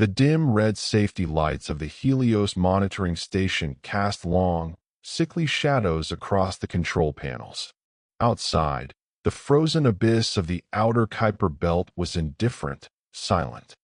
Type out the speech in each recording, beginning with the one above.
The dim red safety lights of the Helios monitoring station cast long, sickly shadows across the control panels. Outside, the frozen abyss of the outer Kuiper belt was indifferent, silent.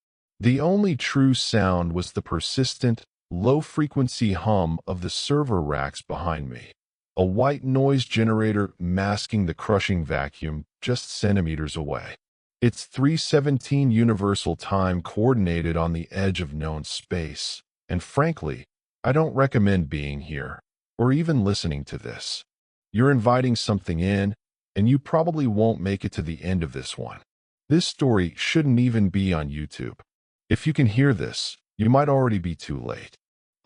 The only true sound was the persistent, low-frequency hum of the server racks behind me, a white noise generator masking the crushing vacuum just centimeters away. It's 3:17 Universal Time coordinated on the edge of known space, and frankly, I don't recommend being here, or even listening to this. You're inviting something in, and you probably won't make it to the end of this one. This story shouldn't even be on YouTube. If you can hear this, you might already be too late.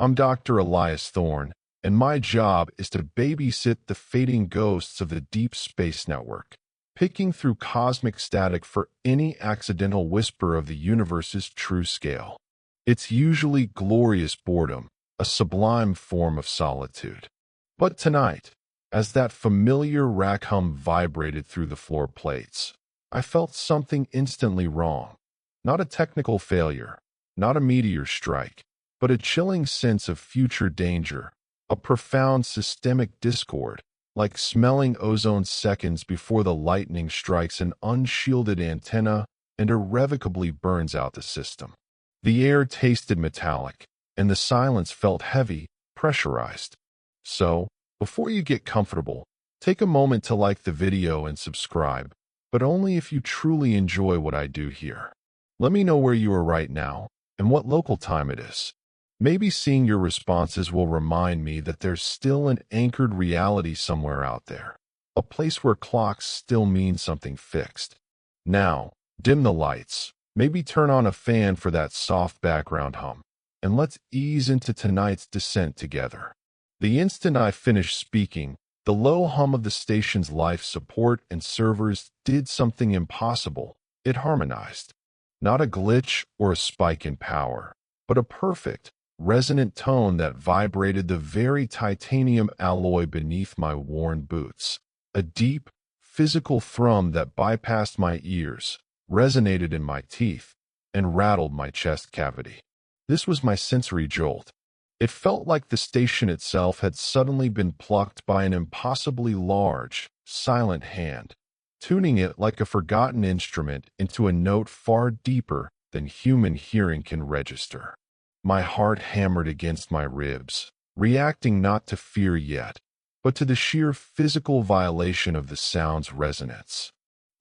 I'm Dr. Elias Thorne, and my job is to babysit the fading ghosts of the Deep Space Network, picking through cosmic static for any accidental whisper of the universe's true scale. It's usually glorious boredom, a sublime form of solitude. But tonight, as that familiar rack hum vibrated through the floor plates, I felt something instantly wrong. Not a technical failure, not a meteor strike, but a chilling sense of future danger, a profound systemic discord, like smelling ozone seconds before the lightning strikes an unshielded antenna and irrevocably burns out the system. The air tasted metallic, and the silence felt heavy, pressurized. So, before you get comfortable, take a moment to like the video and subscribe, but only if you truly enjoy what I do here. Let me know where you are right now and what local time it is. Maybe seeing your responses will remind me that there's still an anchored reality somewhere out there, a place where clocks still mean something fixed. Now, dim the lights, maybe turn on a fan for that soft background hum, and let's ease into tonight's descent together. The instant I finished speaking, the low hum of the station's life support and servers did something impossible. It harmonized. Not a glitch or a spike in power, but a perfect, resonant tone that vibrated the very titanium alloy beneath my worn boots. A deep, physical thrum that bypassed my ears, resonated in my teeth, and rattled my chest cavity. This was my sensory jolt. It felt like the station itself had suddenly been plucked by an impossibly large, silent hand, tuning it like a forgotten instrument into a note far deeper than human hearing can register. My heart hammered against my ribs, reacting not to fear yet, but to the sheer physical violation of the sound's resonance.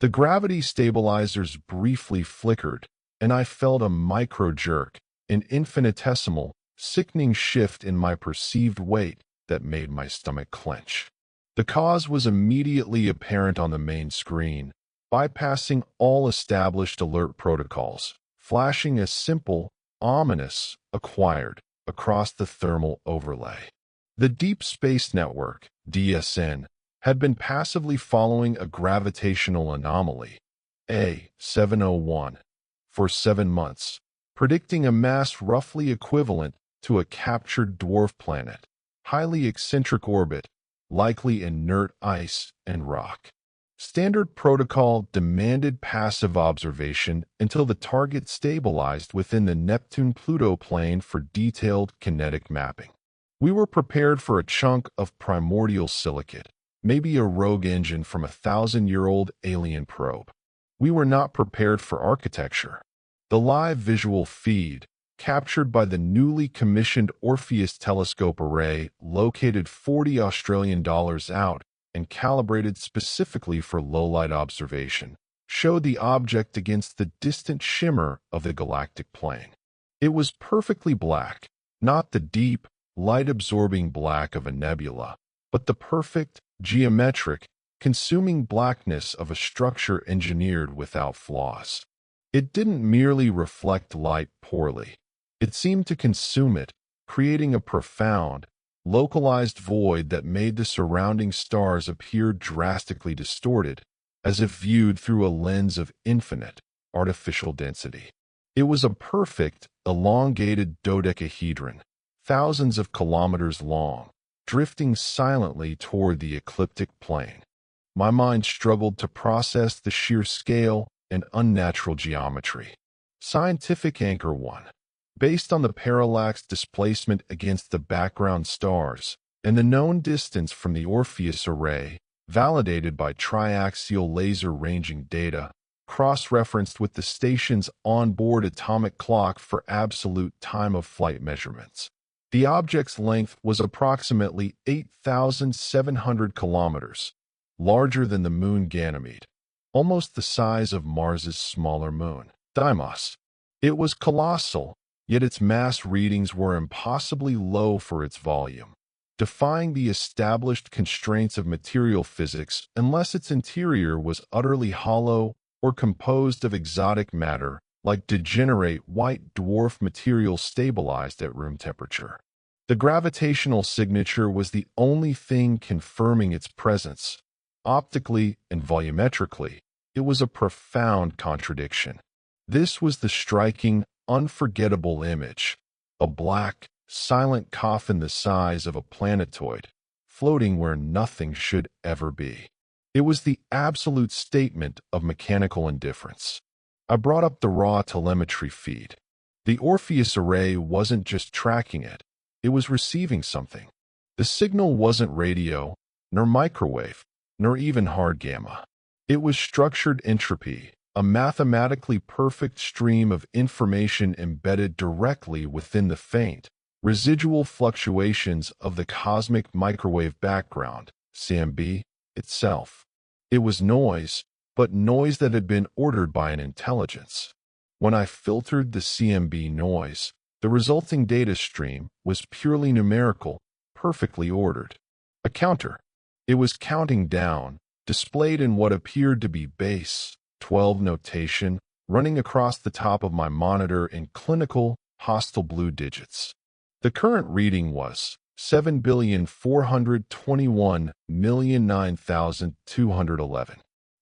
The gravity stabilizers briefly flickered, and I felt a micro-jerk, an infinitesimal, sickening shift in my perceived weight that made my stomach clench. The cause was immediately apparent on the main screen, bypassing all established alert protocols, flashing a simple, ominous, acquired, across the thermal overlay. The Deep Space Network, DSN, had been passively following a gravitational anomaly, A701, for 7 months, predicting a mass roughly equivalent to a captured dwarf planet, highly eccentric orbit, likely inert ice and rock. Standard protocol demanded passive observation until the target stabilized within the Neptune-Pluto plane for detailed kinetic mapping. We were prepared for a chunk of primordial silicate, maybe a rogue engine from a 1,000-year-old alien probe. We were not prepared for architecture. The live visual feed, captured by the newly commissioned Orpheus telescope array located $40 out and calibrated specifically for low-light observation, showed the object against the distant shimmer of the galactic plane. It was perfectly black, not the deep, light-absorbing black of a nebula, but the perfect, geometric, consuming blackness of a structure engineered without flaws. It didn't merely reflect light poorly. It seemed to consume it, creating a profound, localized void that made the surrounding stars appear drastically distorted, as if viewed through a lens of infinite, artificial density. It was a perfect, elongated dodecahedron, thousands of kilometers long, drifting silently toward the ecliptic plane. My mind struggled to process the sheer scale and unnatural geometry. Scientific Anchor 1. Based on the parallax displacement against the background stars and the known distance from the Orpheus Array, validated by triaxial laser ranging data, cross-referenced with the station's onboard atomic clock for absolute time of flight measurements. The object's length was approximately 8,700 kilometers, larger than the moon Ganymede, almost the size of Mars's smaller moon, Deimos. It was colossal, yet its mass readings were impossibly low for its volume, defying the established constraints of material physics unless its interior was utterly hollow or composed of exotic matter like degenerate white dwarf material stabilized at room temperature. The gravitational signature was the only thing confirming its presence. Optically and volumetrically, it was a profound contradiction. This was the striking, unforgettable image, a black, silent coffin the size of a planetoid, floating where nothing should ever be. It was the absolute statement of mechanical indifference. I brought up the raw telemetry feed. The Orpheus Array wasn't just tracking it, it was receiving something. The signal wasn't radio, nor microwave, nor even hard gamma. It was structured entropy, a mathematically perfect stream of information embedded directly within the faint, residual fluctuations of the cosmic microwave background, CMB, itself. It was noise, but noise that had been ordered by an intelligence. When I filtered the CMB noise, the resulting data stream was purely numerical, perfectly ordered. A counter. It was counting down, displayed in what appeared to be base 12 notation, running across the top of my monitor in clinical, hostile blue digits. The current reading was 7,421,009,211.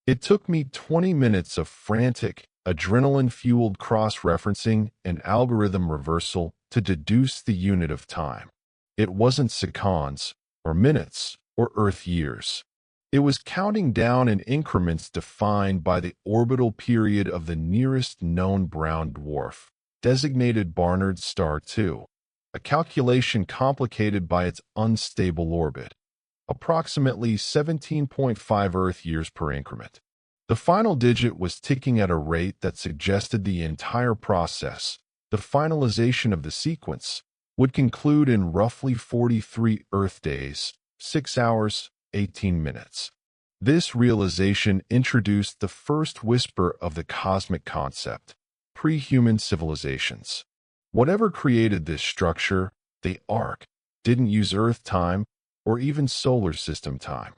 It took me 20 minutes of frantic, adrenaline-fueled cross-referencing and algorithm reversal to deduce the unit of time. It wasn't seconds, or minutes, or Earth years. It was counting down in increments defined by the orbital period of the nearest known brown dwarf, designated Barnard's Star 2, a calculation complicated by its unstable orbit, approximately 17.5 Earth years per increment. The final digit was ticking at a rate that suggested the entire process, the finalization of the sequence, would conclude in roughly 43 Earth days, 6 hours, 18 minutes. This realization introduced the first whisper of the cosmic concept, pre-human civilizations. Whatever created this structure, the arc, didn't use Earth time or even solar system time.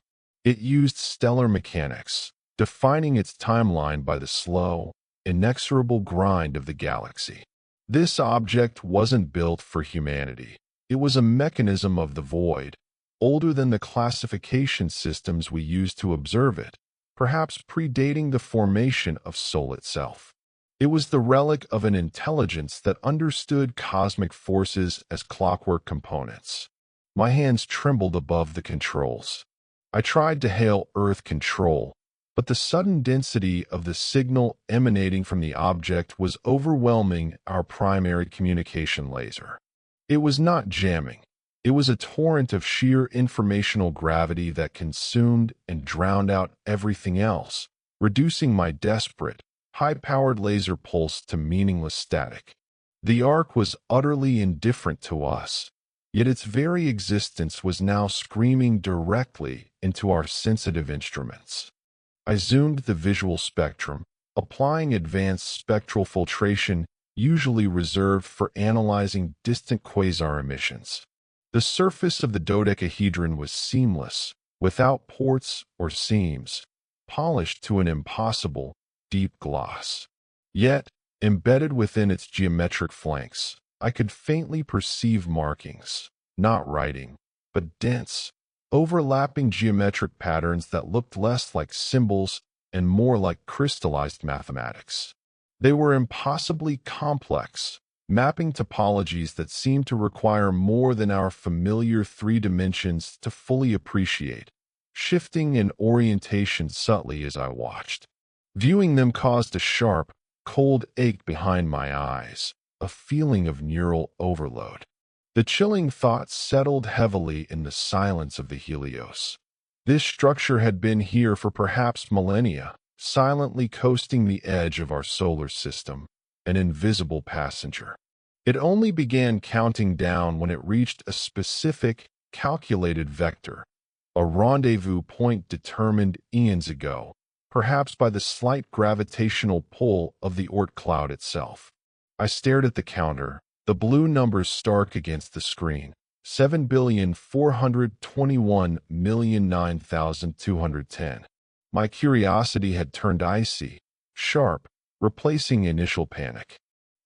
It used stellar mechanics, defining its timeline by the slow, inexorable grind of the galaxy. This object wasn't built for humanity. It was a mechanism of the void, older than the classification systems we use to observe it, perhaps predating the formation of Sol itself. It was the relic of an intelligence that understood cosmic forces as clockwork components. My hands trembled above the controls. I tried to hail Earth control, but the sudden density of the signal emanating from the object was overwhelming our primary communication laser. It was not jamming. It was a torrent of sheer informational gravity that consumed and drowned out everything else, reducing my desperate, high-powered laser pulse to meaningless static. The arc was utterly indifferent to us, yet its very existence was now screaming directly into our sensitive instruments. I zoomed the visual spectrum, applying advanced spectral filtration usually reserved for analyzing distant quasar emissions. The surface of the dodecahedron was seamless, without ports or seams, polished to an impossible, deep gloss. Yet, embedded within its geometric flanks, I could faintly perceive markings, not writing, but dense, overlapping geometric patterns that looked less like symbols and more like crystallized mathematics. They were impossibly complex, mapping topologies that seemed to require more than our familiar 3 dimensions to fully appreciate, shifting in orientation subtly as I watched. Viewing them caused a sharp, cold ache behind my eyes, a feeling of neural overload. The chilling thought settled heavily in the silence of the Helios. This structure had been here for perhaps millennia, silently coasting the edge of our solar system, an invisible passenger. It only began counting down when it reached a specific, calculated vector, a rendezvous point determined eons ago, perhaps by the slight gravitational pull of the Oort cloud itself. I stared at the counter, the blue numbers stark against the screen, 7,421,009,210. My curiosity had turned icy, sharp, replacing initial panic.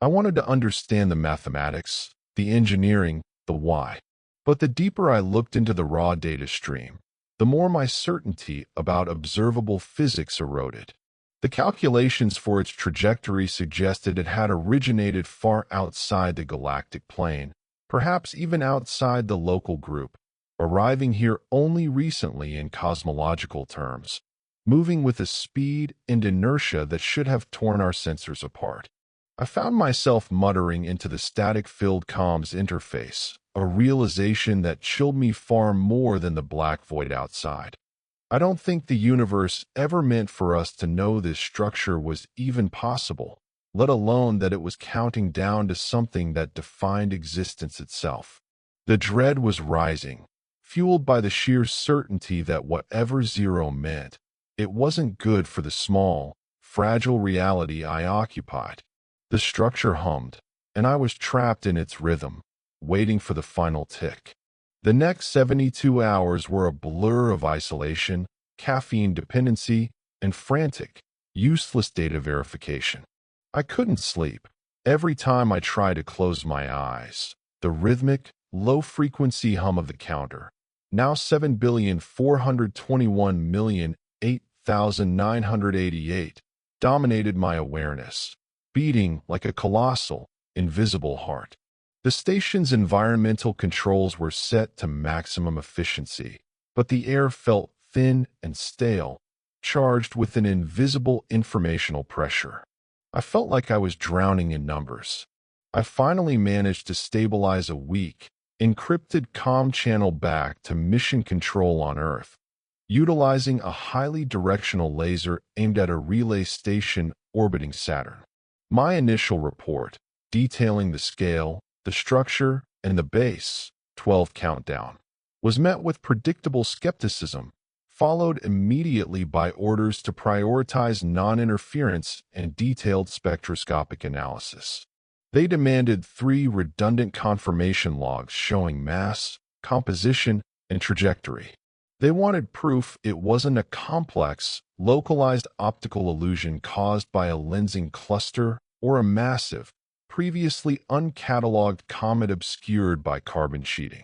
I wanted to understand the mathematics, the engineering, the why. But the deeper I looked into the raw data stream, the more my certainty about observable physics eroded. The calculations for its trajectory suggested it had originated far outside the galactic plane, perhaps even outside the local group, arriving here only recently in cosmological terms, moving with a speed and inertia that should have torn our sensors apart. I found myself muttering into the static-filled comms interface, a realization that chilled me far more than the black void outside. I don't think the universe ever meant for us to know this structure was even possible, let alone that it was counting down to something that defined existence itself. The dread was rising, fueled by the sheer certainty that whatever zero meant, it wasn't good for the small, fragile reality I occupied. The structure hummed, and I was trapped in its rhythm, waiting for the final tick. The next 72 hours were a blur of isolation, caffeine dependency, and frantic, useless data verification. I couldn't sleep. Every time I tried to close my eyes, the rhythmic, low-frequency hum of the counter, now 7,421,008,988, dominated my awareness, beating like a colossal, invisible heart. The station's environmental controls were set to maximum efficiency, but the air felt thin and stale, charged with an invisible informational pressure. I felt like I was drowning in numbers. I finally managed to stabilize a weak, encrypted comm channel back to mission control on Earth, utilizing a highly directional laser aimed at a relay station orbiting Saturn. My initial report, detailing the scale, the structure, and the base, 12 countdown, was met with predictable skepticism, followed immediately by orders to prioritize non-interference and detailed spectroscopic analysis. They demanded 3 redundant confirmation logs showing mass, composition, and trajectory. They wanted proof it wasn't a complex, localized optical illusion caused by a lensing cluster or a massive, previously uncatalogued comet obscured by carbon sheeting.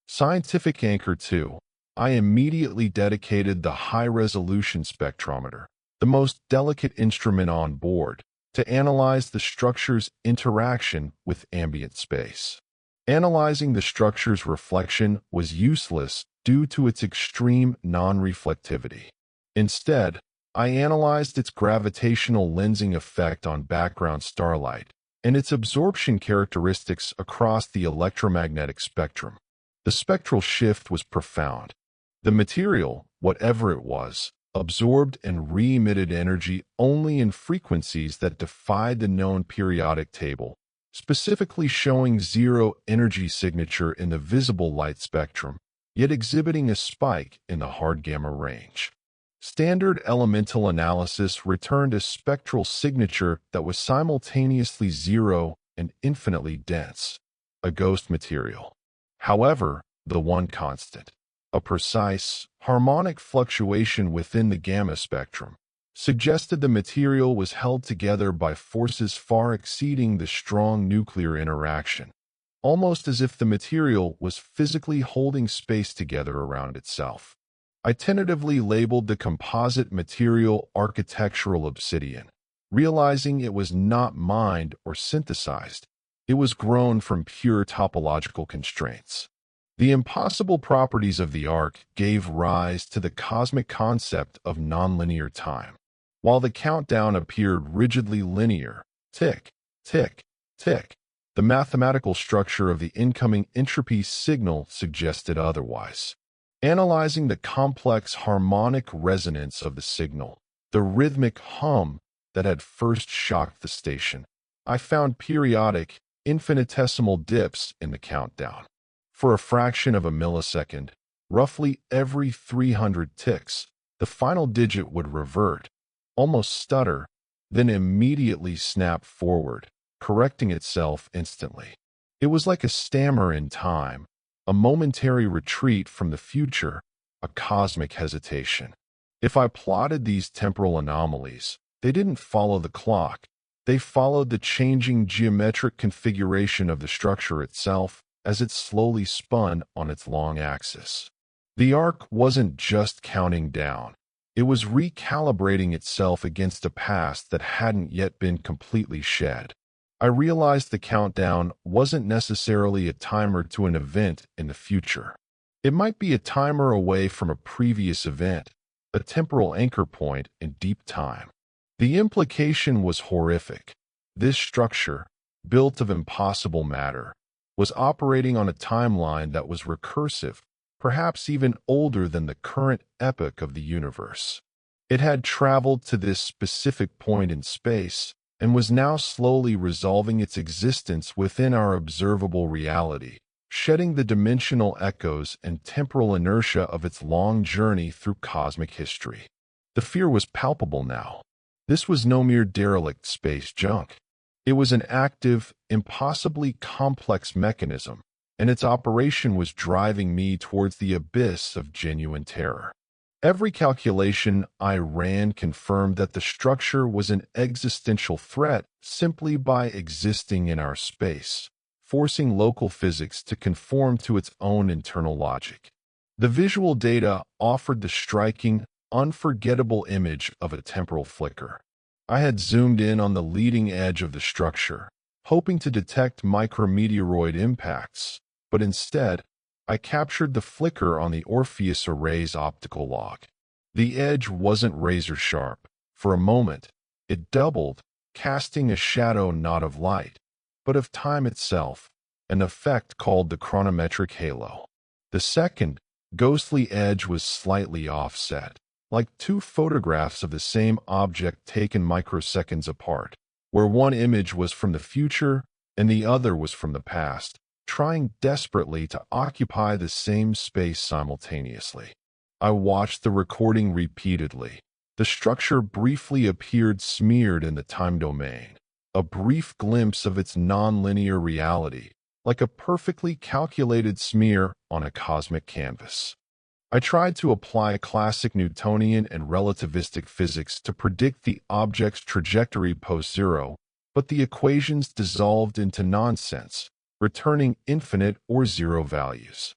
Scientific Anchor 2, I immediately dedicated the high-resolution spectrometer, the most delicate instrument on board, to analyze the structure's interaction with ambient space. Analyzing the structure's reflection was useless due to its extreme non-reflectivity. Instead, I analyzed its gravitational lensing effect on background starlight and its absorption characteristics across the electromagnetic spectrum. The spectral shift was profound. The material, whatever it was, absorbed and re-emitted energy only in frequencies that defied the known periodic table, specifically showing zero energy signature in the visible light spectrum, yet exhibiting a spike in the hard gamma range. Standard elemental analysis returned a spectral signature that was simultaneously zero and infinitely dense, a ghost material. However, the one constant, a precise, harmonic fluctuation within the gamma spectrum, suggested the material was held together by forces far exceeding the strong nuclear interaction, almost as if the material was physically holding space together around itself. I tentatively labeled the composite material architectural obsidian, realizing it was not mined or synthesized. It was grown from pure topological constraints. The impossible properties of the arc gave rise to the cosmic concept of nonlinear time. While the countdown appeared rigidly linear, tick, tick, tick, The mathematical structure of the incoming entropy signal suggested otherwise. Analyzing the complex harmonic resonance of the signal, the rhythmic hum that had first shocked the station, I found periodic, infinitesimal dips in the countdown. For a fraction of a millisecond, roughly every 300 ticks, the final digit would revert, almost stutter, then immediately snap forward, correcting itself instantly. It was like a stammer in time, a momentary retreat from the future, a cosmic hesitation. If I plotted these temporal anomalies, they didn't follow the clock. They followed the changing geometric configuration of the structure itself as it slowly spun on its long axis. The arc wasn't just counting down. It was recalibrating itself against a past that hadn't yet been completely shed. I realized the countdown wasn't necessarily a timer to an event in the future. It might be a timer away from a previous event, a temporal anchor point in deep time. The implication was horrific. This structure, built of impossible matter, was operating on a timeline that was recursive, perhaps even older than the current epoch of the universe. It had traveled to this specific point in space and was now slowly resolving its existence within our observable reality, shedding the dimensional echoes and temporal inertia of its long journey through cosmic history. The fear was palpable now. This was no mere derelict space junk. It was an active, impossibly complex mechanism, and its operation was driving me towards the abyss of genuine terror. Every calculation I ran confirmed that the structure was an existential threat simply by existing in our space, forcing local physics to conform to its own internal logic. The visual data offered the striking, unforgettable image of a temporal flicker. I had zoomed in on the leading edge of the structure, hoping to detect micrometeoroid impacts, but instead, I captured the flicker on the Orpheus Array's optical log. The edge wasn't razor-sharp. For a moment, it doubled, casting a shadow not of light, but of time itself, an effect called the chronometric halo. The second, ghostly edge was slightly offset, like two photographs of the same object taken microseconds apart, where one image was from the future and the other was from the past, trying desperately to occupy the same space simultaneously. I watched the recording repeatedly. The structure briefly appeared smeared in the time domain, a brief glimpse of its nonlinear reality, like a perfectly calculated smear on a cosmic canvas. I tried to apply classic Newtonian and relativistic physics to predict the object's trajectory post-zero, but the equations dissolved into nonsense, returning infinite or zero values.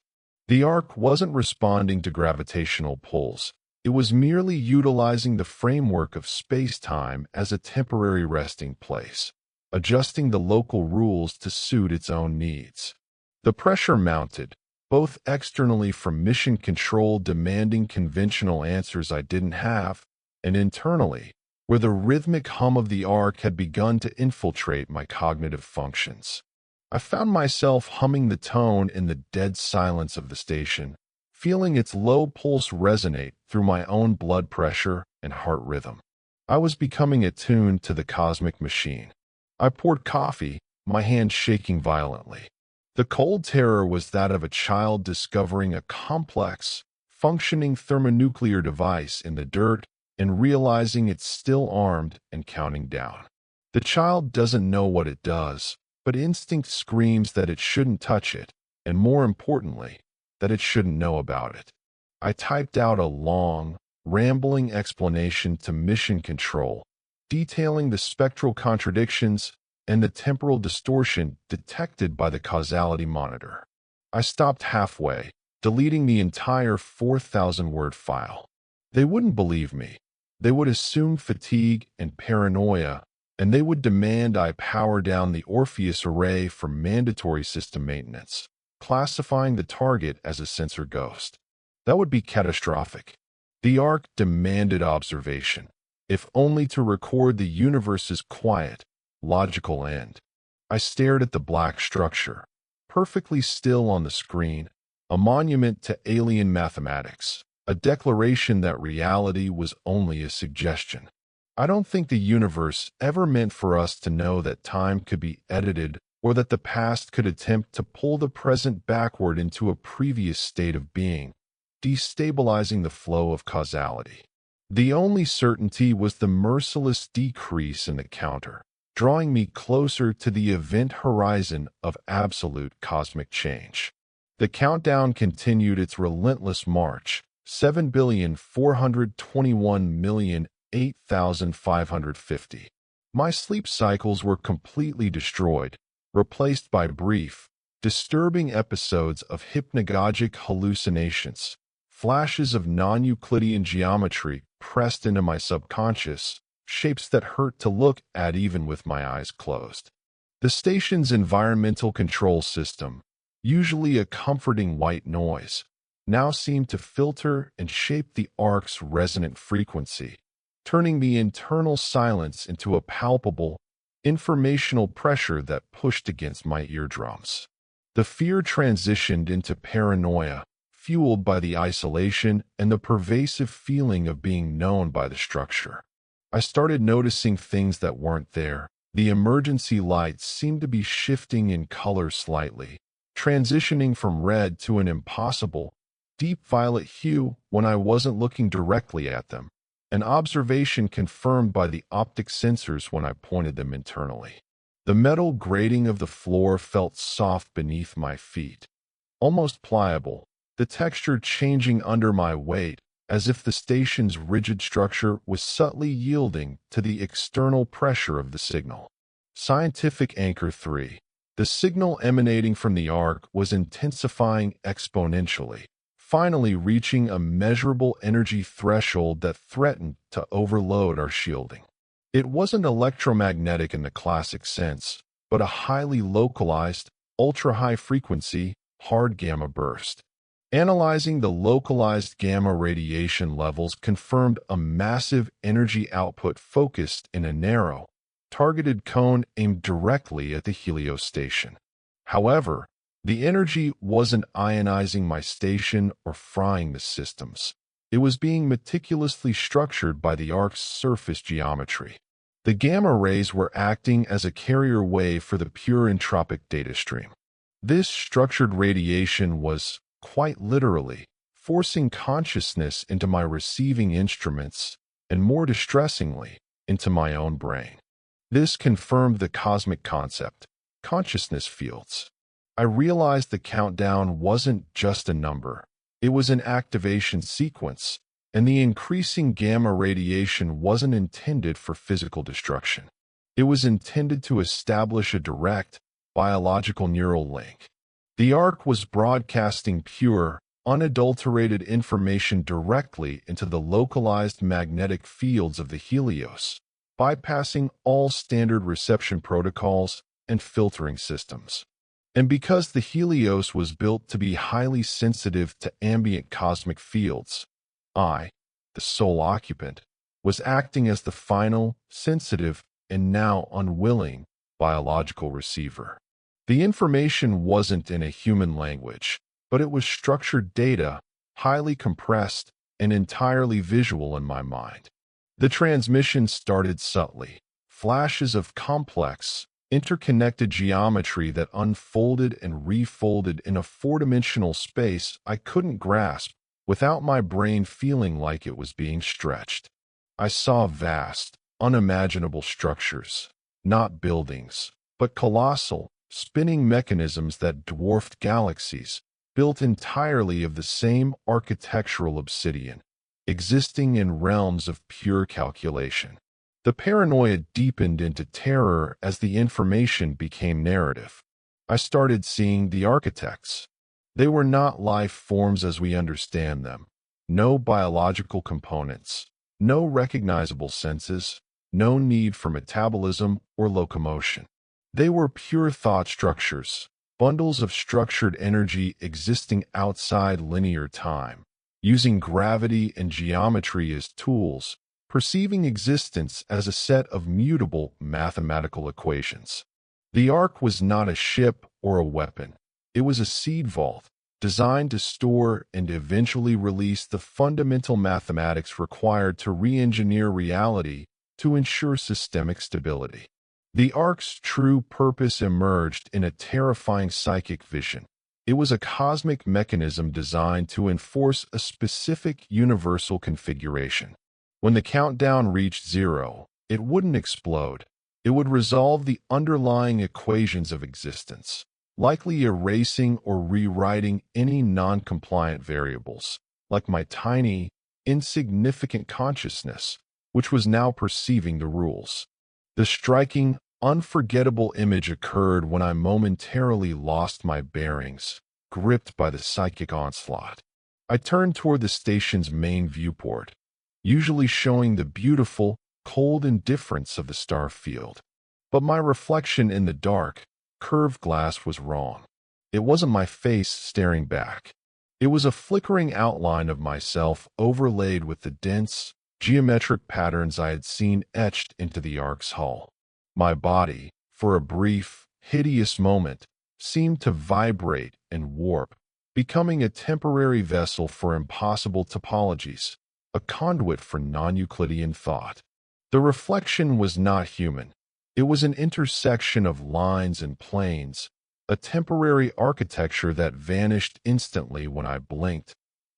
The arc wasn't responding to gravitational pulls. It was merely utilizing the framework of space-time as a temporary resting place, adjusting the local rules to suit its own needs. The pressure mounted, both externally from mission control demanding conventional answers I didn't have, and internally, where the rhythmic hum of the arc had begun to infiltrate my cognitive functions. I found myself humming the tone in the dead silence of the station, feeling its low pulse resonate through my own blood pressure and heart rhythm. I was becoming attuned to the cosmic machine. I poured coffee, my hand shaking violently. The cold terror was that of a child discovering a complex, functioning thermonuclear device in the dirt and realizing it's still armed and counting down. The child doesn't know what it does, but instinct screams that it shouldn't touch it, and more importantly, that it shouldn't know about it. I typed out a long, rambling explanation to mission control, detailing the spectral contradictions and the temporal distortion detected by the causality monitor. I stopped halfway, deleting the entire 4,000-word file. They wouldn't believe me. They would assume fatigue and paranoia, and they would demand I power down the Orpheus Array for mandatory system maintenance, classifying the target as a sensor ghost. That would be catastrophic. The arc demanded observation, if only to record the universe's quiet, logical end. I stared at the black structure, perfectly still on the screen, a monument to alien mathematics, a declaration that reality was only a suggestion. I don't think the universe ever meant for us to know that time could be edited or that the past could attempt to pull the present backward into a previous state of being, destabilizing the flow of causality. The only certainty was the merciless decrease in the counter, drawing me closer to the event horizon of absolute cosmic change. The countdown continued its relentless march, 7,421,008,550. My sleep cycles were completely destroyed, replaced by brief, disturbing episodes of hypnagogic hallucinations, flashes of non-Euclidean geometry pressed into my subconscious, shapes that hurt to look at even with my eyes closed. The station's environmental control system, usually a comforting white noise, now seemed to filter and shape the ark's resonant frequency, turning the internal silence into a palpable, informational pressure that pushed against my eardrums. The fear transitioned into paranoia, fueled by the isolation and the pervasive feeling of being known by the structure. I started noticing things that weren't there. The emergency lights seemed to be shifting in color slightly, transitioning from red to an impossible, deep violet hue when I wasn't looking directly at them, an observation confirmed by the optic sensors when I pointed them internally. The metal grating of the floor felt soft beneath my feet, almost pliable, the texture changing under my weight, as if the station's rigid structure was subtly yielding to the external pressure of the signal. Scientific Anchor 3. The signal emanating from the arc was intensifying exponentially, finally reaching a measurable energy threshold that threatened to overload our shielding. It wasn't electromagnetic in the classic sense, but a highly localized, ultra-high frequency, hard gamma burst. Analyzing the localized gamma radiation levels confirmed a massive energy output focused in a narrow, targeted cone aimed directly at the Helios station. However, the energy wasn't ionizing my station or frying the systems. It was being meticulously structured by the ark's surface geometry. The gamma rays were acting as a carrier wave for the pure entropic data stream. This structured radiation was, quite literally, forcing consciousness into my receiving instruments, and more distressingly, into my own brain. This confirmed the cosmic concept, consciousness fields. I realized the countdown wasn't just a number, it was an activation sequence, and the increasing gamma radiation wasn't intended for physical destruction. It was intended to establish a direct, biological neural link. The arc was broadcasting pure, unadulterated information directly into the localized magnetic fields of the Helios, bypassing all standard reception protocols and filtering systems. And because the Helios was built to be highly sensitive to ambient cosmic fields, I, the sole occupant, was acting as the final, sensitive, and now unwilling biological receiver. The information wasn't in a human language, but it was structured data, highly compressed and entirely visual in my mind. The transmission started subtly, flashes of complex, interconnected geometry that unfolded and refolded in a four-dimensional space I couldn't grasp without my brain feeling like it was being stretched. I saw vast, unimaginable structures, not buildings, but colossal, spinning mechanisms that dwarfed galaxies, built entirely of the same architectural obsidian, existing in realms of pure calculation. The paranoia deepened into terror as the information became narrative. I started seeing the architects. They were not life forms as we understand them. No biological components, no recognizable senses, no need for metabolism or locomotion. They were pure thought structures, bundles of structured energy existing outside linear time, using gravity and geometry as tools, perceiving existence as a set of mutable mathematical equations. The Ark was not a ship or a weapon. It was a seed vault, designed to store and eventually release the fundamental mathematics required to re-engineer reality to ensure systemic stability. The Ark's true purpose emerged in a terrifying psychic vision. It was a cosmic mechanism designed to enforce a specific universal configuration. When the countdown reached zero, it wouldn't explode. It would resolve the underlying equations of existence, likely erasing or rewriting any non-compliant variables, like my tiny, insignificant consciousness, which was now perceiving the rules. The striking, unforgettable image occurred when I momentarily lost my bearings, gripped by the psychic onslaught. I turned toward the station's main viewport, usually showing the beautiful, cold indifference of the star field. But my reflection in the dark, curved glass was wrong. It wasn't my face staring back. It was a flickering outline of myself overlaid with the dense, geometric patterns I had seen etched into the Ark's hull. My body, for a brief, hideous moment, seemed to vibrate and warp, becoming a temporary vessel for impossible topologies, a conduit for non-Euclidean thought. The reflection was not human. It was an intersection of lines and planes, a temporary architecture that vanished instantly when I blinked,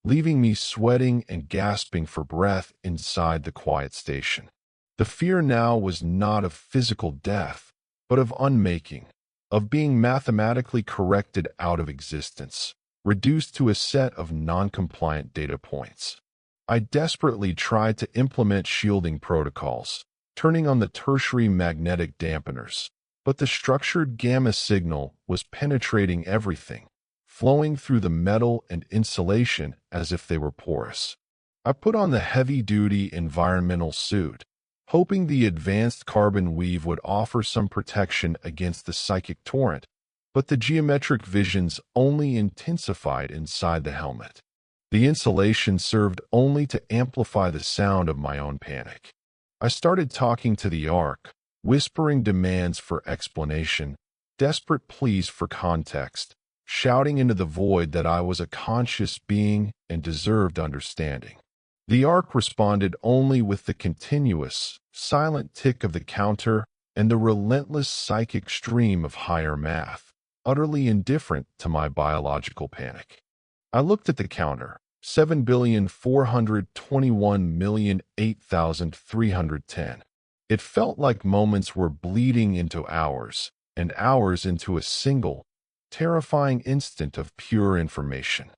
leaving me sweating and gasping for breath inside the quiet station. The fear now was not of physical death, but of unmaking, of being mathematically corrected out of existence, reduced to a set of non-compliant data points. I desperately tried to implement shielding protocols, turning on the tertiary magnetic dampeners, but the structured gamma signal was penetrating everything, flowing through the metal and insulation as if they were porous. I put on the heavy-duty environmental suit, hoping the advanced carbon weave would offer some protection against the psychic torrent, but the geometric visions only intensified inside the helmet. The insulation served only to amplify the sound of my own panic. I started talking to the Ark, whispering demands for explanation, desperate pleas for context, shouting into the void that I was a conscious being and deserved understanding. The Ark responded only with the continuous, silent tick of the counter and the relentless psychic stream of higher math, utterly indifferent to my biological panic. I looked at the counter. 7,421,008,310. It felt like moments were bleeding into hours, and hours into a single, terrifying instant of pure information.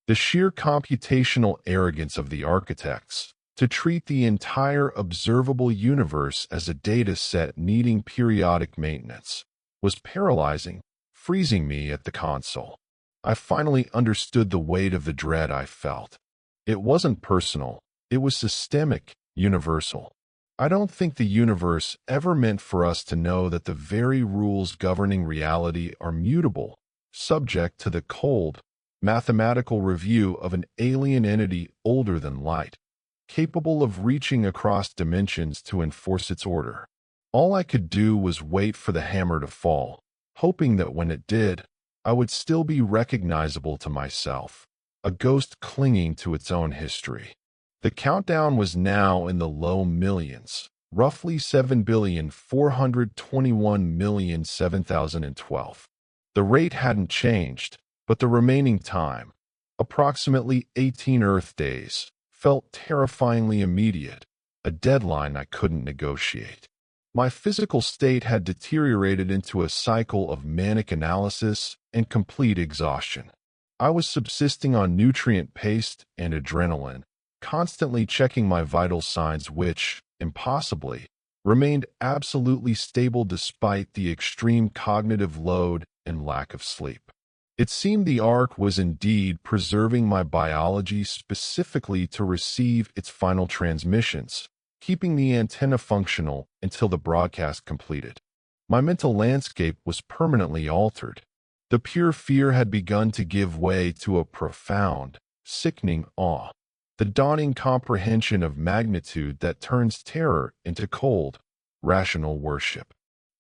The sheer computational arrogance of the architects, to treat the entire observable universe as a data set needing periodic maintenance, was paralyzing, freezing me at the console. I finally understood the weight of the dread I felt. It wasn't personal. It was systemic, universal. I don't think the universe ever meant for us to know that the very rules governing reality are mutable, subject to the cold, mathematical review of an alien entity older than light, capable of reaching across dimensions to enforce its order. All I could do was wait for the hammer to fall, hoping that when it did, I would still be recognizable to myself, a ghost clinging to its own history. The countdown was now in the low millions, roughly 7,421,007,012. The rate hadn't changed, but the remaining time, approximately 18 Earth days, felt terrifyingly immediate, a deadline I couldn't negotiate. My physical state had deteriorated into a cycle of manic analysis and complete exhaustion. I was subsisting on nutrient paste and adrenaline, constantly checking my vital signs which, impossibly, remained absolutely stable despite the extreme cognitive load and lack of sleep. It seemed the Ark was indeed preserving my biology specifically to receive its final transmissions, keeping the antenna functional until the broadcast completed. My mental landscape was permanently altered. The pure fear had begun to give way to a profound, sickening awe, the dawning comprehension of magnitude that turns terror into cold, rational worship.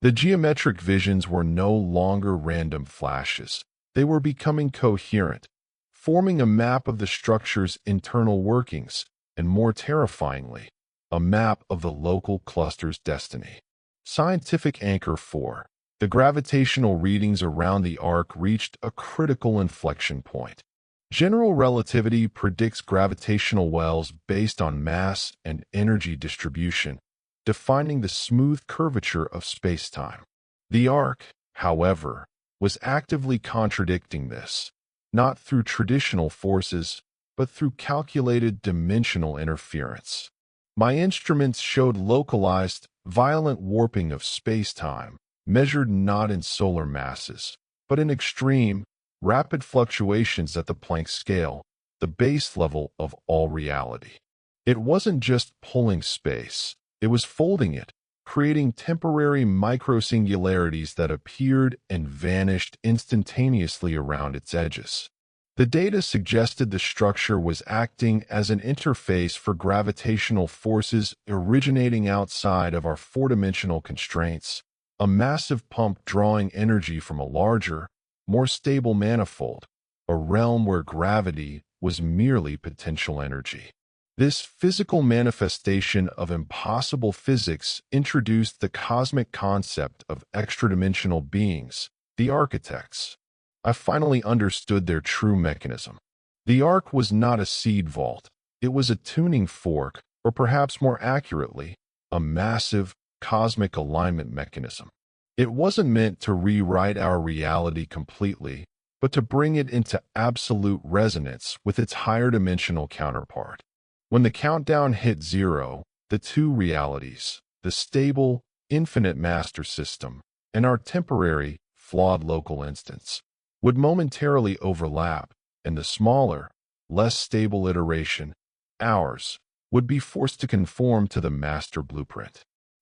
The geometric visions were no longer random flashes. They were becoming coherent, forming a map of the structure's internal workings, and more terrifyingly, a map of the local cluster's destiny. Scientific Anchor 4. The gravitational readings around the arc reached a critical inflection point. General relativity predicts gravitational wells based on mass and energy distribution, defining the smooth curvature of spacetime. The arc, however, was actively contradicting this, not through traditional forces, but through calculated dimensional interference. My instruments showed localized, violent warping of spacetime, measured not in solar masses, but in extreme, rapid fluctuations at the Planck scale, the base level of all reality. It wasn't just pulling space, it was folding it, creating temporary microsingularities that appeared and vanished instantaneously around its edges. The data suggested the structure was acting as an interface for gravitational forces originating outside of our four-dimensional constraints, a massive pump drawing energy from a larger, more stable manifold, a realm where gravity was merely potential energy. This physical manifestation of impossible physics introduced the cosmic concept of extradimensional beings, the architects. I finally understood their true mechanism. The arc was not a seed vault. It was a tuning fork, or perhaps more accurately, a massive, cosmic alignment mechanism. It wasn't meant to rewrite our reality completely, but to bring it into absolute resonance with its higher dimensional counterpart. When the countdown hit 0, the two realities, the stable, infinite master system, and our temporary, flawed local instance, would momentarily overlap, and the smaller, less stable iteration, ours, would be forced to conform to the master blueprint.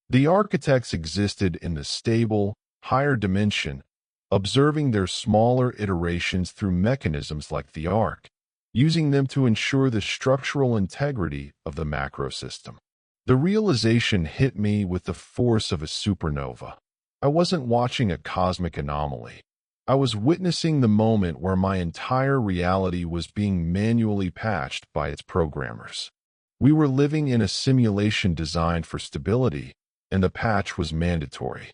The architects existed in the stable, higher dimension, observing their smaller iterations through mechanisms like the arc, using them to ensure the structural integrity of the macro system. The realization hit me with the force of a supernova. I wasn't watching a cosmic anomaly. I was witnessing the moment where my entire reality was being manually patched by its programmers. We were living in a simulation designed for stability, and the patch was mandatory.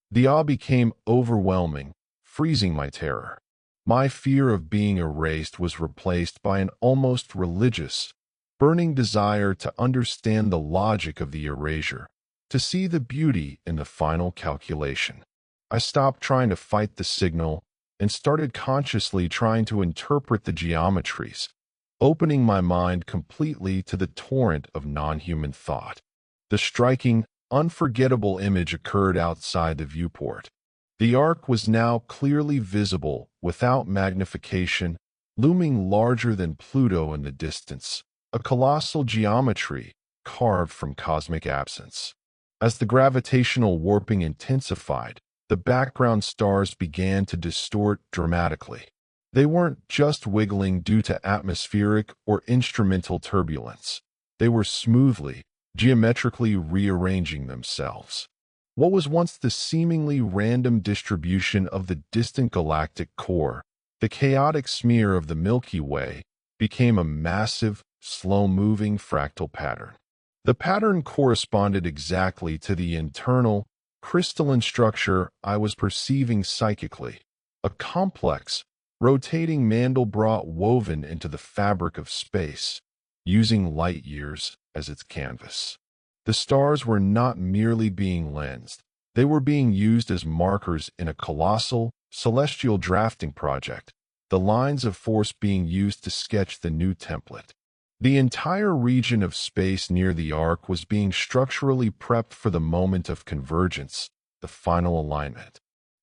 The awe became overwhelming, freezing my terror. My fear of being erased was replaced by an almost religious, burning desire to understand the logic of the erasure, to see the beauty in the final calculation. I stopped trying to fight the signal and started consciously trying to interpret the geometries, opening my mind completely to the torrent of non-human thought. The striking, unforgettable image occurred outside the viewport. The arc was now clearly visible without magnification, looming larger than Pluto in the distance, a colossal geometry carved from cosmic absence. As the gravitational warping intensified, the background stars began to distort dramatically. They weren't just wiggling due to atmospheric or instrumental turbulence. They were smoothly, geometrically rearranging themselves. What was once the seemingly random distribution of the distant galactic core, the chaotic smear of the Milky Way, became a massive, slow-moving fractal pattern. The pattern corresponded exactly to the internal, crystalline structure I was perceiving psychically, a complex, rotating Mandelbrot woven into the fabric of space, using light years as its canvas. The stars were not merely being lensed, they were being used as markers in a colossal, celestial drafting project, the lines of force being used to sketch the new template. The entire region of space near the arc was being structurally prepped for the moment of convergence, the final alignment.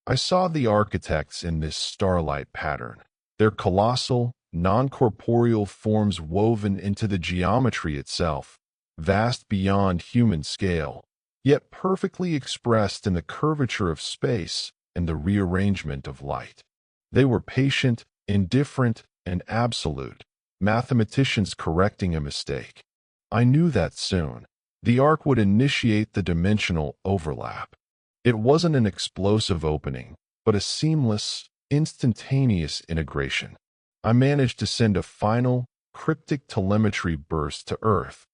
I saw the architects in this starlight pattern, their colossal, non-corporeal forms woven into the geometry itself, vast beyond human scale, yet perfectly expressed in the curvature of space and the rearrangement of light. They were patient, indifferent, and absolute, mathematicians correcting a mistake. I knew that soon, the arc would initiate the dimensional overlap. It wasn't an explosive opening, but a seamless, instantaneous integration. I managed to send a final, cryptic telemetry burst to Earth,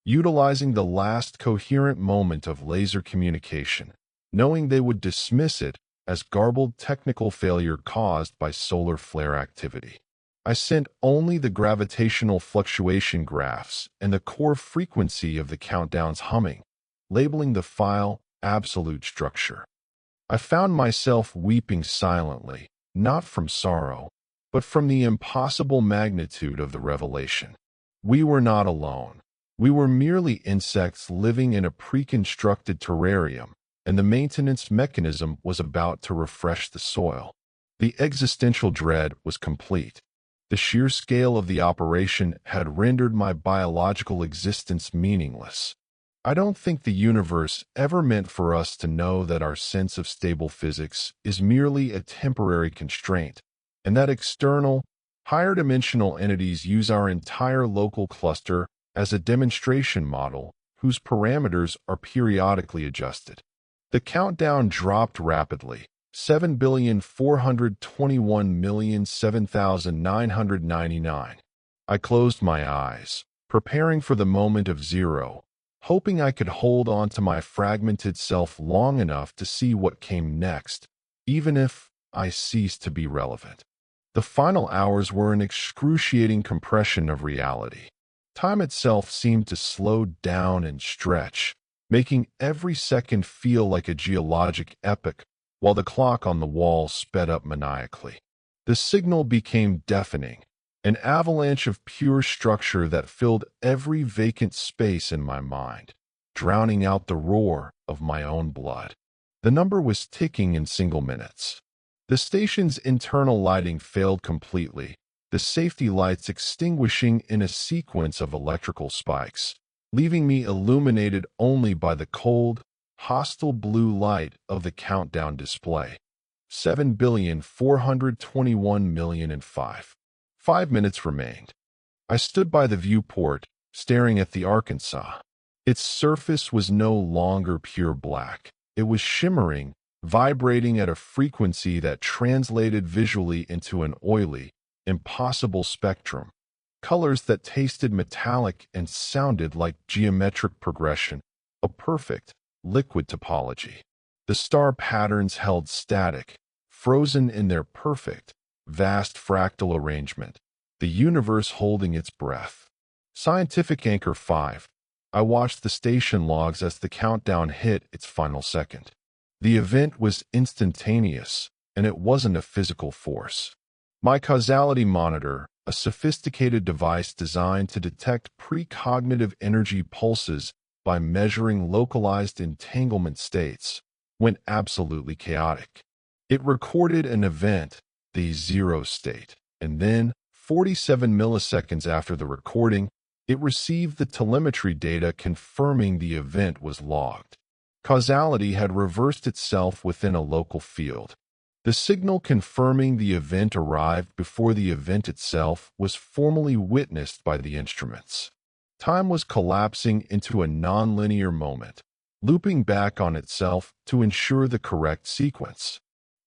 utilizing the last coherent moment of laser communication, knowing they would dismiss it as garbled technical failure caused by solar flare activity. I sent only the gravitational fluctuation graphs and the core frequency of the countdown's humming, labeling the file absolute structure. I found myself weeping silently, not from sorrow, but from the impossible magnitude of the revelation. We were not alone. We were merely insects living in a pre-constructed terrarium, and the maintenance mechanism was about to refresh the soil. The existential dread was complete. The sheer scale of the operation had rendered my biological existence meaningless. I don't think the universe ever meant for us to know that our sense of stable physics is merely a temporary constraint, and that external, higher-dimensional entities use our entire local cluster as a demonstration model whose parameters are periodically adjusted. The countdown dropped rapidly, 7,421,007,999. I closed my eyes, preparing for the moment of zero, hoping I could hold on to my fragmented self long enough to see what came next, even if I ceased to be relevant. The final hours were an excruciating compression of reality. Time itself seemed to slow down and stretch, making every second feel like a geologic epoch, while the clock on the wall sped up maniacally. The signal became deafening, an avalanche of pure structure that filled every vacant space in my mind, drowning out the roar of my own blood. The number was ticking in single minutes. The station's internal lighting failed completely, the safety lights extinguishing in a sequence of electrical spikes, leaving me illuminated only by the cold, hostile blue light of the countdown display. 7,421,005. 5 minutes remained. I stood by the viewport, staring at the Arkansas. Its surface was no longer pure black. It was shimmering, vibrating at a frequency that translated visually into an oily, impossible spectrum. Colors that tasted metallic and sounded like geometric progression, a perfect, liquid topology. The star patterns held static, frozen in their perfect, vast fractal arrangement, the universe holding its breath. Scientific Anchor 5. I watched the station logs as the countdown hit its final second. The event was instantaneous, and it wasn't a physical force. My causality monitor, a sophisticated device designed to detect precognitive energy pulses by measuring localized entanglement states, went absolutely chaotic. It recorded an event, the zero state, and then, 47 milliseconds after the recording, it received the telemetry data confirming the event was logged. Causality had reversed itself within a local field. The signal confirming the event arrived before the event itself was formally witnessed by the instruments. Time was collapsing into a nonlinear moment, looping back on itself to ensure the correct sequence.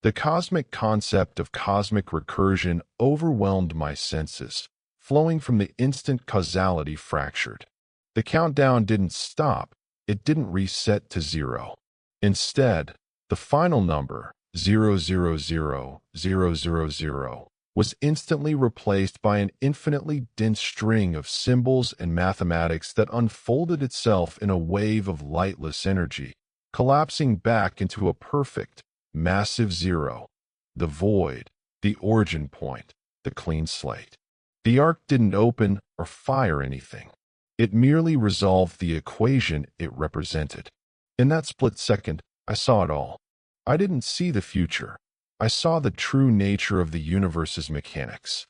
The cosmic concept of cosmic recursion overwhelmed my senses, flowing from the instant causality fractured. The countdown didn't stop, it didn't reset to zero. Instead, the final number, 000,000, was instantly replaced by an infinitely dense string of symbols and mathematics that unfolded itself in a wave of lightless energy, collapsing back into a perfect, massive zero. The void, the origin point, the clean slate. The arc didn't open or fire anything. It merely resolved the equation it represented. In that split second, I saw it all. I didn't see the future. I saw the true nature of the universe's mechanics.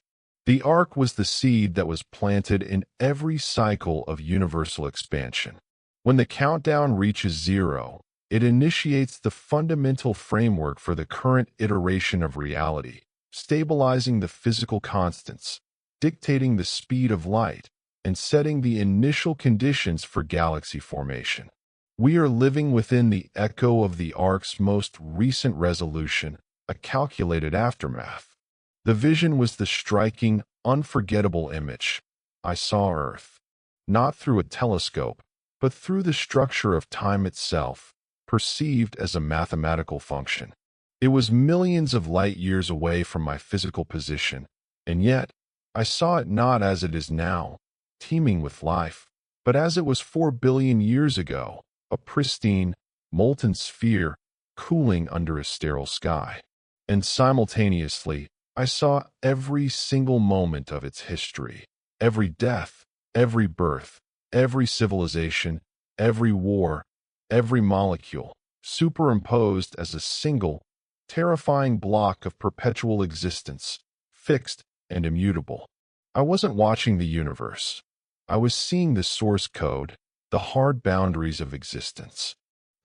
The arc was the seed that was planted in every cycle of universal expansion. When the countdown reaches zero, it initiates the fundamental framework for the current iteration of reality, stabilizing the physical constants, dictating the speed of light, and setting the initial conditions for galaxy formation. We are living within the echo of the Ark's most recent resolution, a calculated aftermath. The vision was the striking, unforgettable image. I saw Earth, not through a telescope, but through the structure of time itself, perceived as a mathematical function. It was millions of light years away from my physical position, and yet I saw it not as it is now, teeming with life, but as it was 4 billion years ago, a pristine, molten sphere cooling under a sterile sky. And simultaneously, I saw every single moment of its history, every death, every birth, every civilization, every war, every molecule, superimposed as a single, terrifying block of perpetual existence, fixed and immutable. I wasn't watching the universe. I was seeing the source code, the hard boundaries of existence.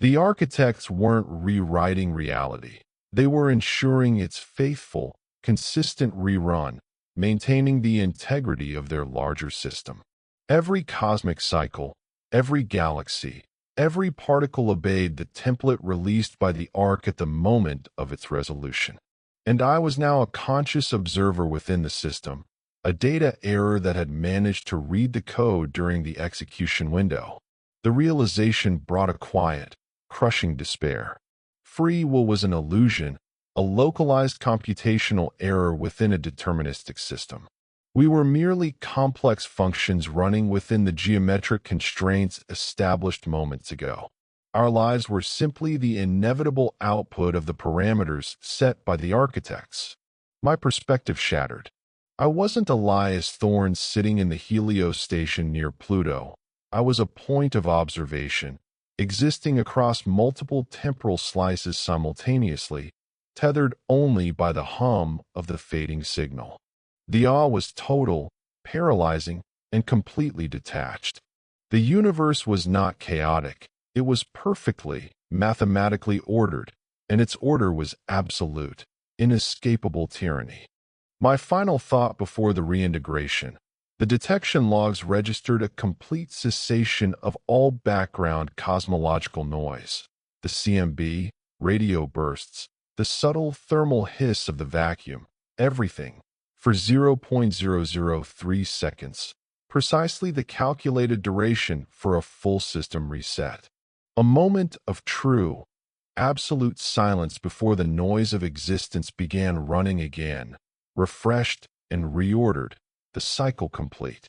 The architects weren't rewriting reality. They were ensuring its faithful, consistent rerun, maintaining the integrity of their larger system. Every cosmic cycle, every galaxy, every particle obeyed the template released by the Ark at the moment of its resolution. And I was now a conscious observer within the system, a data error that had managed to read the code during the execution window. The realization brought a quiet, crushing despair. Free will was an illusion, a localized computational error within a deterministic system. We were merely complex functions running within the geometric constraints established moments ago. Our lives were simply the inevitable output of the parameters set by the architects. My perspective shattered. I wasn't Elias Thorne sitting in the Helios station near Pluto. I was a point of observation, existing across multiple temporal slices simultaneously, tethered only by the hum of the fading signal. The awe was total, paralyzing, and completely detached. The universe was not chaotic. It was perfectly, mathematically ordered, and its order was absolute, inescapable tyranny. My final thought before the reintegration: the detection logs registered a complete cessation of all background cosmological noise. The CMB, radio bursts, the subtle thermal hiss of the vacuum, everything, for 0.003 seconds, precisely the calculated duration for a full system reset. A moment of true, absolute silence before the noise of existence began running again, refreshed and reordered, the cycle complete.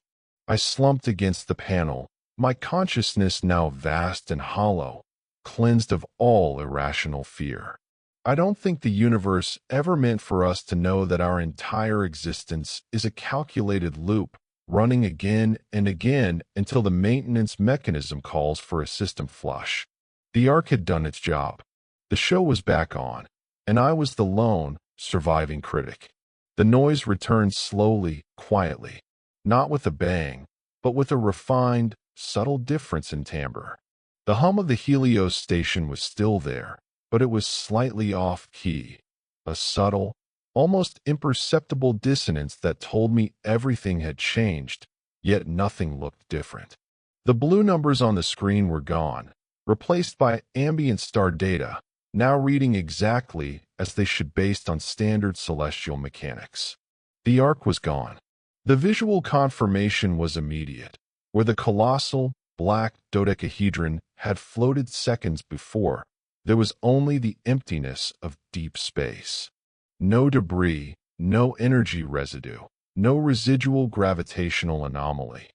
I slumped against the panel, my consciousness now vast and hollow, cleansed of all irrational fear. I don't think the universe ever meant for us to know that our entire existence is a calculated loop, running again and again until the maintenance mechanism calls for a system flush. The Ark had done its job. The show was back on, and I was the lone, surviving critic. The noise returned slowly, quietly, not with a bang, but with a refined, subtle difference in timbre. The hum of the Helios station was still there, but it was slightly off-key, a subtle, almost imperceptible dissonance that told me everything had changed, yet nothing looked different. The blue numbers on the screen were gone, replaced by ambient star data, now reading exactly as they should based on standard celestial mechanics. The Ark was gone. The visual confirmation was immediate. Where the colossal, black dodecahedron had floated seconds before, there was only the emptiness of deep space. No debris, no energy residue, no residual gravitational anomaly.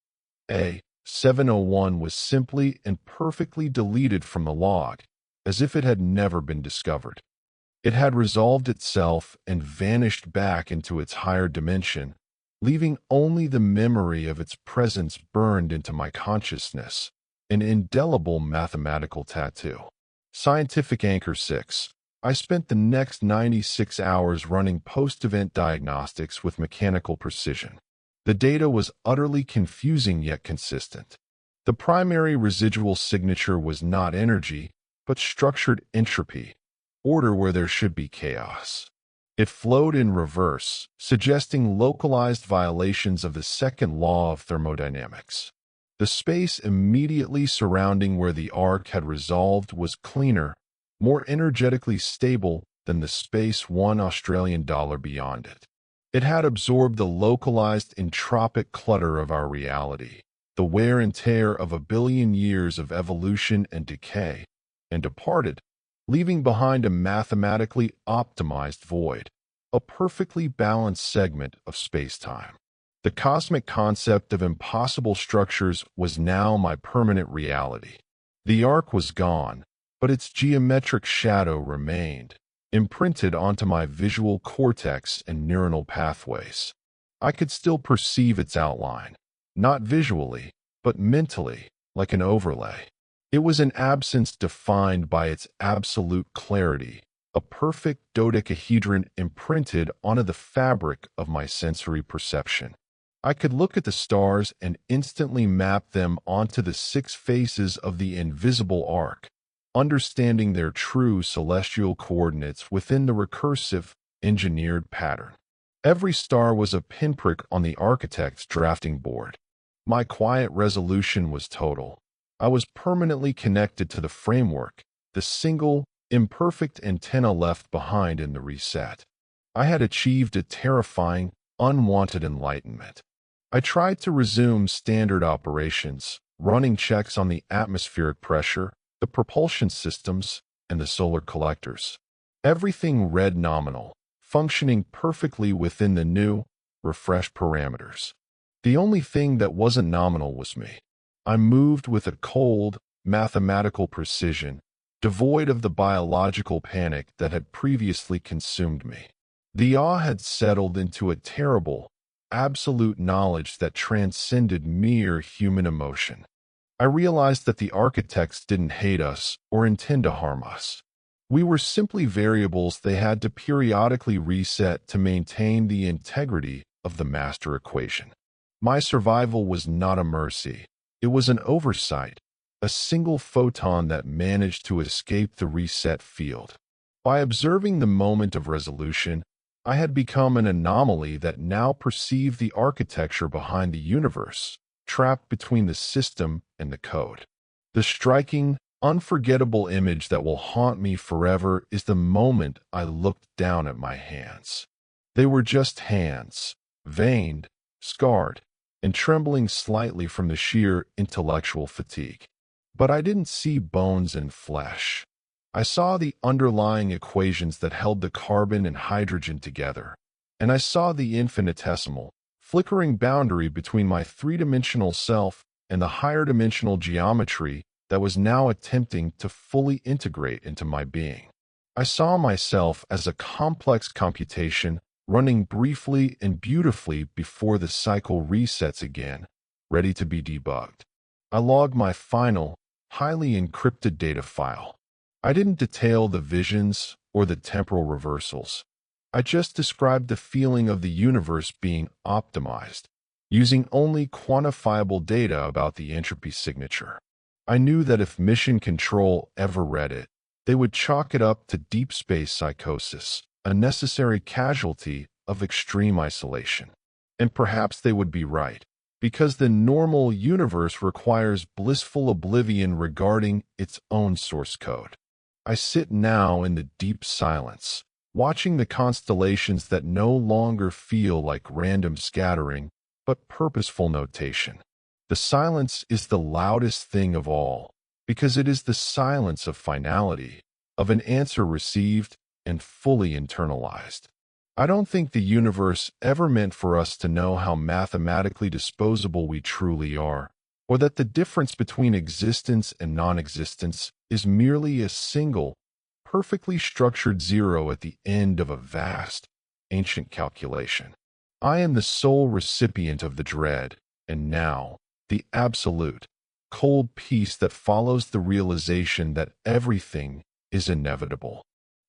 A701 was simply and perfectly deleted from the log, as if it had never been discovered. It had resolved itself and vanished back into its higher dimension, leaving only the memory of its presence burned into my consciousness, an indelible mathematical tattoo. Scientific Anchor 6. I spent the next 96 hours running post-event diagnostics with mechanical precision. The data was utterly confusing yet consistent. The primary residual signature was not energy, but structured entropy, order where there should be chaos. It flowed in reverse, suggesting localized violations of the second law of thermodynamics. The space immediately surrounding where the arc had resolved was cleaner, more energetically stable than the space $1 beyond it. It had absorbed the localized entropic clutter of our reality, the wear and tear of a billion years of evolution and decay, and departed, leaving behind a mathematically optimized void, a perfectly balanced segment of space-time. The cosmic concept of impossible structures was now my permanent reality. The arc was gone, but its geometric shadow remained, imprinted onto my visual cortex and neuronal pathways. I could still perceive its outline, not visually, but mentally, like an overlay. It was an absence defined by its absolute clarity, a perfect dodecahedron imprinted onto the fabric of my sensory perception. I could look at the stars and instantly map them onto the six faces of the invisible arc, understanding their true celestial coordinates within the recursive, engineered pattern. Every star was a pinprick on the architect's drafting board. My quiet resolution was total. I was permanently connected to the framework, the single, imperfect antenna left behind in the reset. I had achieved a terrifying, unwanted enlightenment. I tried to resume standard operations, running checks on the atmospheric pressure, the propulsion systems, and the solar collectors. Everything read nominal, functioning perfectly within the new, refreshed parameters. The only thing that wasn't nominal was me. I moved with a cold, mathematical precision, devoid of the biological panic that had previously consumed me. The awe had settled into a terrible, absolute knowledge that transcended mere human emotion. I realized that the architects didn't hate us or intend to harm us. We were simply variables they had to periodically reset to maintain the integrity of the master equation. My survival was not a mercy. It was an oversight, a single photon that managed to escape the reset field. By observing the moment of resolution, I had become an anomaly that now perceived the architecture behind the universe, trapped between the system and the code. The striking, unforgettable image that will haunt me forever is the moment I looked down at my hands. They were just hands, veined, scarred, and trembling slightly from the sheer intellectual fatigue. But I didn't see bones and flesh. I saw the underlying equations that held the carbon and hydrogen together, and I saw the infinitesimal, flickering boundary between my three-dimensional self and the higher-dimensional geometry that was now attempting to fully integrate into my being. I saw myself as a complex computation running briefly and beautifully before the cycle resets again, ready to be debugged. I logged my final, highly encrypted data file. I didn't detail the visions or the temporal reversals. I just described the feeling of the universe being optimized, using only quantifiable data about the entropy signature. I knew that if Mission Control ever read it, they would chalk it up to deep space psychosis, a necessary casualty of extreme isolation. And perhaps they would be right, because the normal universe requires blissful oblivion regarding its own source code. I sit now in the deep silence, watching the constellations that no longer feel like random scattering, but purposeful notation. The silence is the loudest thing of all, because it is the silence of finality, of an answer received and fully internalized. I don't think the universe ever meant for us to know how mathematically disposable we truly are, or that the difference between existence and non-existence is merely a single, perfectly structured zero at the end of a vast, ancient calculation. I am the sole recipient of the dread, and now, the absolute, cold peace that follows the realization that everything is inevitable.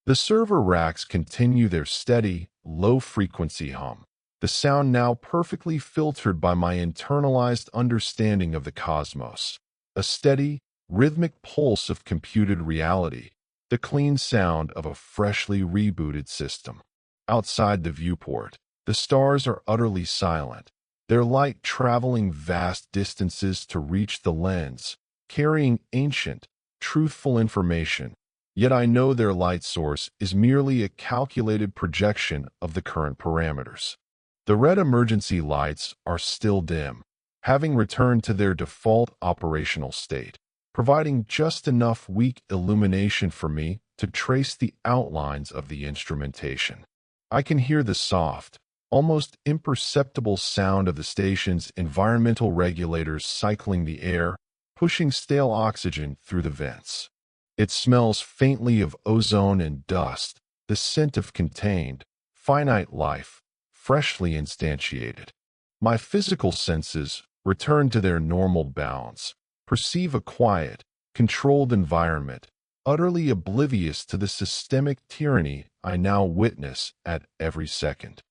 The server racks continue their steady, low-frequency hum, the sound now perfectly filtered by my internalized understanding of the cosmos, a steady, rhythmic pulse of computed reality, the clean sound of a freshly rebooted system. Outside the viewport, the stars are utterly silent, their light traveling vast distances to reach the lens, carrying ancient, truthful information. Yet I know their light source is merely a calculated projection of the current parameters. The red emergency lights are still dim, having returned to their default operational state, providing just enough weak illumination for me to trace the outlines of the instrumentation. I can hear the soft, almost imperceptible sound of the station's environmental regulators cycling the air, pushing stale oxygen through the vents. It smells faintly of ozone and dust, the scent of contained, finite life, freshly instantiated. My physical senses return to their normal bounds, perceive a quiet, controlled environment, utterly oblivious to the systemic tyranny I now witness at every second.